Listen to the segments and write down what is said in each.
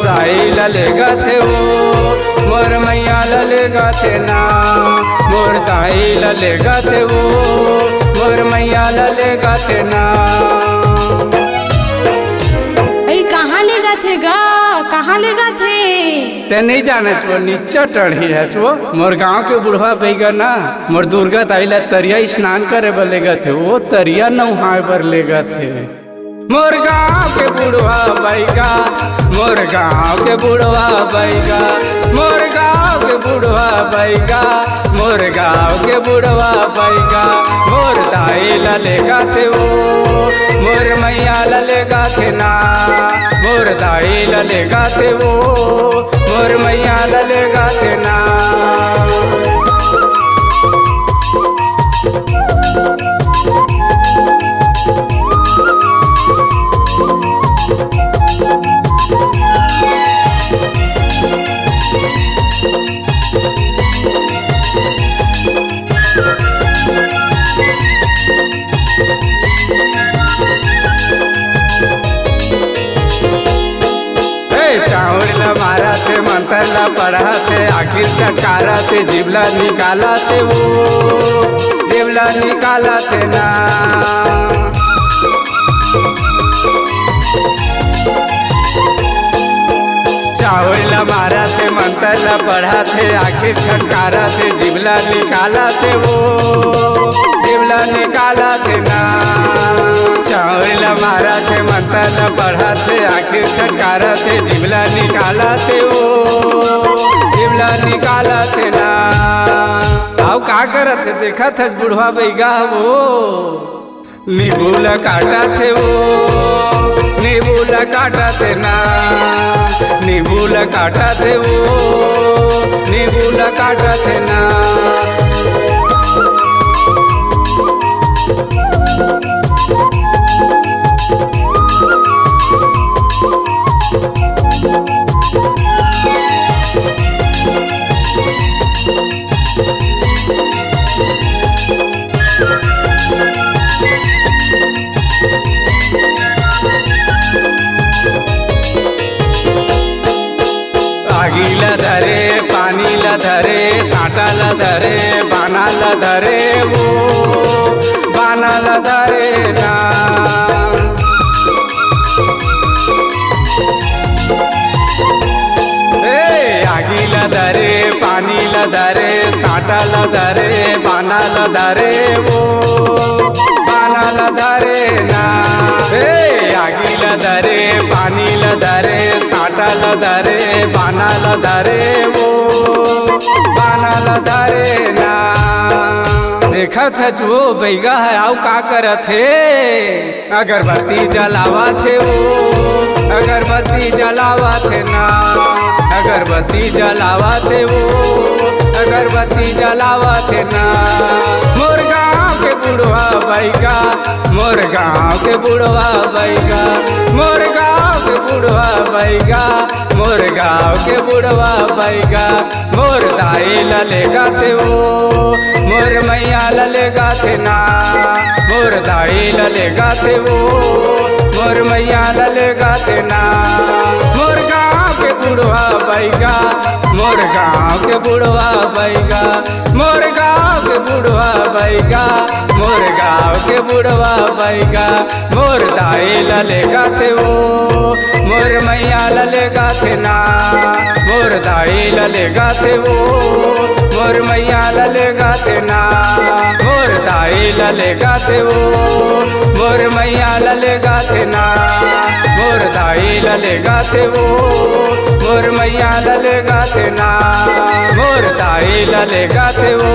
दाई लले गाथे वो मोर मैया लले गाथे ना, मोर दाई लले गाथे वो मोर मैया लले गाथे ना। कहाँ ले गाथे गा, कहाँ ले गाथे? ते नहीं जाने छो नीचा टढ़ी है छो मोर गांव के बुढ़वा बैगा ना, मोर दुर्गा ताईला तरिया स्नान करे बर ले थे, वो तरिया नहाए बर ले थे। मोर गांव के बुढ़वा बैगा, मोर गांव के बुढ़वा बैगा, मोर गांव के बुढ़वा बैगा, मोर गांव के बुढ़वा बैगा, मोर दाई लले गाथे वो मोर मैया लले गाथे ना, मोर दाई लले गाथे वो मोर मैया लले गाथे ना। चावल मारा थे मंत्र पढ़ा थे आखिर छटकारा थे जिबला निकाला थे वो जिबला निकाला थे ना। चावल मारा थे मंत्र पढ़ा थे आखिर छटकारा थे जिबला निकाला थे वो जिबला निकाला थे ना। चावल मारा थे मंत्र पढ़ा थे आखिर छटकारा थे जिबला निकाला थे वो जिबला निकाला थे ना। आओ का करत थे देखा था बुढ़वा बैगा वो नींबूला काटा थे वो नींबूला काटा थे ना, नींबूला काटा थे वो नींबूला काटा थे ना। आगी ला धरे पानी ला धरे साटा ला धरे बाना ला धरे वो बाना ला धरे ना। आगी ला धरे पानी ला धरे साटा ला धरे बाना ला धरे वो बाना ला धरे ना। आगी ला धरे पानी ला धरे साटा ला धरे बाना ला धरे वो बाना ला धरे ना। देखा था जो बैगा है आओ का करत थे अगरबत्ती जलावा थे वो अगरबत्ती जलावा थे ना, अगरबत्ती जलावा थे वो अगरबत्ती जलावा थे ना। मोर गाँव के बुढ़वा बैगा, मोर गाँव के बुढ़वा बैगा, मोर गाँव के बुढ़वा बैगा, मोर गाँव के बुढ़वा बैगा, मोर दाई लले गाथे वो मोर मैया लले गाथे ना, मोर दाई लले गाथे वो मोर मैया लले गाथे ना। मोर गाँव के बुढ़वा बैगा, मोर गाँव के बुढ़वा बैगा, मोर गाँव के बुढ़वा बैगा, मोर गाँव के बुढ़वा बैगा, मोर दाई लले गाथे वो मोर मैया लले गाथे ना, मोर दाई लले गाथे वो मोर मैया लले गाथे ना। मोर दाई लले गाथे वो मोर मैया लले गाथे ना, मोर दाई लले गाथे वो मोर मैया लले गाथे ना। मोर दाई लले गाथे वो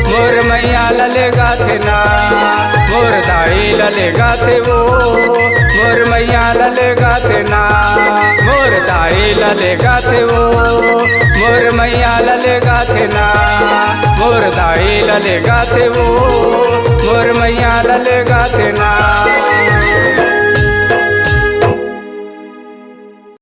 मोर मैया लले गाथे ना, मोर दाई लले गाथे वो मोर मैया लले गाथे ना। मोर दाई लले गाथे वो मोर मैया लले गाथे ना, मोर दाई लले गाथे वो मोर मैया लले गाथे ना।